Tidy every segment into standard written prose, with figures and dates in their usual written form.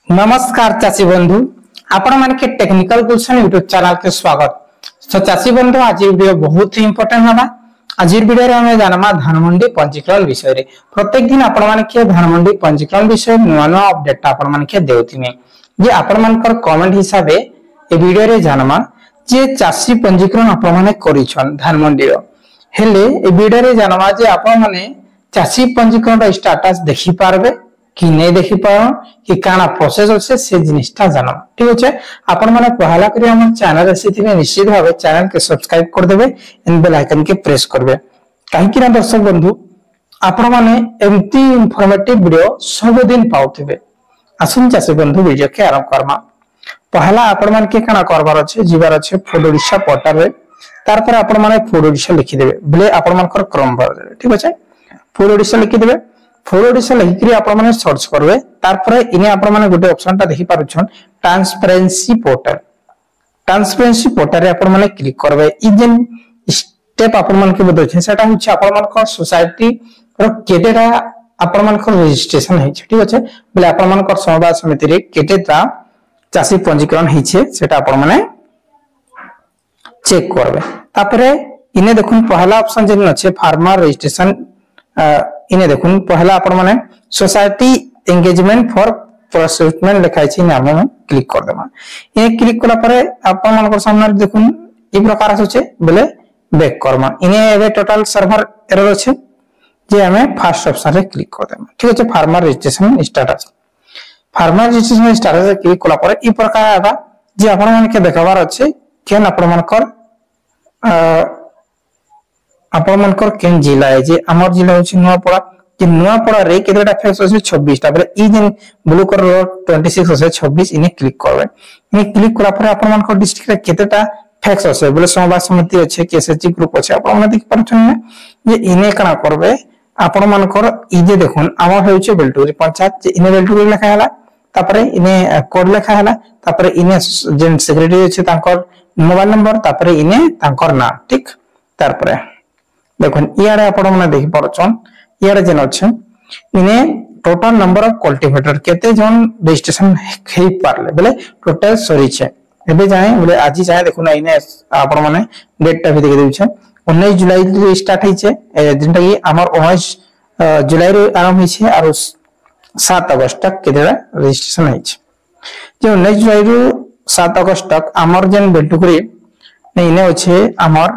नमस्कार चाषी बंधु आपण मान के टेक्निकल गुलशन यूट्यूब चैनल के स्वागत। तो चाषी बंधु आज वीडियो बहुत ही इंपोर्टेंट हवा। आज वीडियो रे हम जानमा धान मंडी पंजीकरण विषय रे। प्रत्येक दिन आपण मान के धान मंडी पंजीकरण विषय नुवा नुवा अपडेट आपण मान के देउथिमे जे आपण मान कर कमेंट हिसाबे ए वीडियो रे जानमा जे चाषी पंजीकरण आपण माने करिछन धान मंडी रो हेले ए वीडियो रे जानमा जे आपण माने चाषी पंजीकरण रो स्टेटस देखि पारबे कि नहीं देखि पाओ कि काना प्रोसेस होसे से जिनिसटा जानो। ठीक अछि आपण माने पहला करी हमर चैनल आसीथिबे निश्चित भाबे चैनल के सब्सक्राइब कर देबे एंड बेल आइकन के प्रेस करबे काहे कि ना दर्शक बंधु आपण माने एम्ति इंफॉर्मेटिव वीडियो सब दिन पाउथिबे। आसुन चासी बंधु वीडियो के आरंभ करमा। पहला आपण मान के काना करबार अछि जीवार अछि फूड ओडिशा पोर्टल रे तार पर आपण माने फूड ओडिशा लिखि देबे बले आपण मान कर क्रम भर देबे। ठीक अछि फूड ओडिशा लिखि देबे फूड ओडिशा लिखि आपण माने सर्च करबे तार पर इने आपण माने गोटे ऑप्शन ता देखि पारुछन ट्रांसपेरेंसी पोर्टल रे आपण माने क्लिक करबे। इ जेन स्टेप आपण मान के बदल सेटा होछि आपण मान को सोसाइटी रो केतेटा आपण मान को रजिस्ट्रेशन है। ठीक अछि बले आपण मान को समवाय समिति रे केतेटा चाषी पंजीकरण हिछे सेटा आपण माने चेक करबे। तापरे इने देखुन पहला ऑप्शन जेन अछि फार्मर रजिस्ट्रेशन इने देखुन पहला आपण माने सोसाइटी एंगेजमेंट फॉर प्रोसेसमेंट लिखाइ छी नाम में क्लिक कर देबा। ए क्लिक कला परे आपण मान को सामने देखुन ई प्रकार आछे बले बैक करमा इने एबे टोटल सर्वर एरर अछि जे हमें फर्स्ट ऑप्शन रे क्लिक कर देबा। ठीक अछि फार्मर रजिस्ट्रेशन स्टेटस रे क्लिक कला परे ई प्रकार आबा जे आपण मान के देखाबार अछि केन आपण मान कर आपण मान कर केन जिला है जे हमर जिला होछि नुआपड़ा कि नुआपड़ा रे केतेटा फैक्स होछि 26 ता बले ई जेन ब्लू कलर 26 होछि 26 इने क्लिक करबे। इने क्लिक करा परे आपण मान कर डिस्ट्रिक्ट रे केतेटा फैक्स होछि बले समवाय समिति अछि केएसएचजी ग्रुप अछि आपण मान देख परछन जे इने कना करबे आपण मान कर ई जे देखुन हमर होछि बेलटूरी पंचायत जे इने बेलटूरी लिखा हला तापरे इने कोड लिखा हला तापरे इने जेन सेक्रेटरी अछि तांकर मोबाइल नंबर तापरे इने तांकर नाम। ठीक तारपरे देखुन इयारे आपण माने देखि परछन इयारे जेन अछि इने टोटल नंबर ऑफ कल्टीवेटर केते जन रजिस्ट्रेशन हेइ पारले बले टोटल सरी छे एबे जाय बले आजि जाय देखुन इने आपण माने डेट टा भी देख देउ छे 19 जुलाई रे स्टार्ट होइ छे जेनटा कि हमर 19 जुलाई रे आरंभ होइ छे और 7 अगस्त तक केतेरा रजिस्ट्रेशन होइ छे जे 19 जुलाई रो 7 अगस्त तक हमर जेन बेलटुकरी इने अछि हमर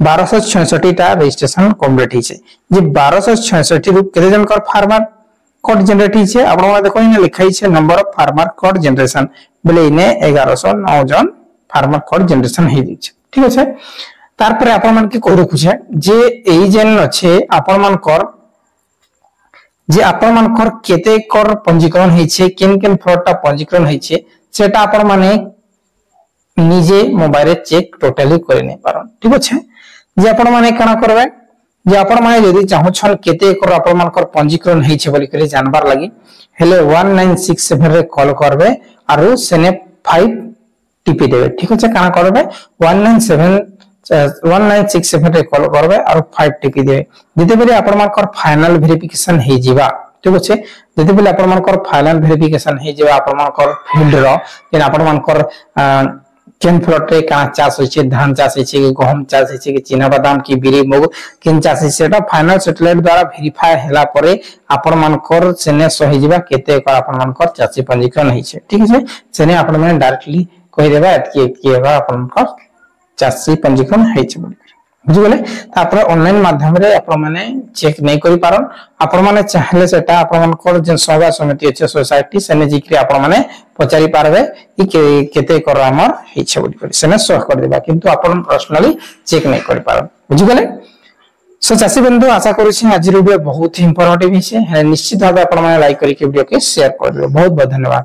1266 टा रजिस्ट्रेशन कंप्लीट हिचे जे 1266 रु केते जन कर फार्मर कोड जनरेट हिचे आपण माने देखो इने लिखाई छे number of farmer code generation बले इने 1109 जन फार्मर कोड जनरेशन हे दिछ। ठीक अछि तार पर आपण मान के कोइ रखु छे जे एई जेन अछि आपण मान कर जे आपण मान कर केते कर पंजीकरण हिचे केन केन फ्रॉड टा पंजीकरण हिचे सेटा आपण माने निजे मोबाइल रे चेक टोटली करे नै पारन। ठीक अछि जे आपण माने कना करबे जे आपण माने यदि चाहू छन केते कर आपण मान कर पंजीकरण हेइ छै बोली करे जानबार लागि हेले 1967 रे कॉल करबे आरो सेने 5 टिपी देबे। ठीक अछि कना करबे 1967 रे कॉल करबे आरो 5 टिपी देबे जते बेले आपण मान कर फाइनल वेरिफिकेशन हेइ जिबा। ठीक अछि जते बेले आपण मान कर फाइनल वेरिफिकेशन हेइ जिबा आपण मान कर फील्ड रो जेन आपण मान कर केन फ्लॉट रे का चाष होय छै धान चाष होय छै कि गहम चाष होय छै कि चीना बादाम की बिरी मुग केन चाष होय सेटा फाइनल सैटेलाइट द्वारा वेरीफाई हैला परे आपण मानकर सेने सही जिबा केते कर आपण मानकर चाषी पंजीकरण होय छै। ठीक छै सेने आपण माने डायरेक्टली कहि देबा एतकी हेबा आपण मानकर चाषी पंजीकरण होय छै बुझि गेले तापर ऑनलाइन माध्यम रे आपण माने चेक नै करि पारन आपण माने चाहले सेटा आपण मानकर जे समवाय समिति अछि सोसाइटी सेने जिकरी आपण माने पचारि पारबे कि केते कर हमर हे छै बोली कर सेने सह कर देबा किंतु आपण पर्सनली चेक नै करि पारन बुझि गेले। सो चासी बंधु आशा करू छी आज वीडियो बहुत ही इंफॉर्मेटिव हिसे निश्चित भाबे आपण माने लाइक करि के वीडियो के शेयर कर दियो। बहुत बहुत धन्यवाद।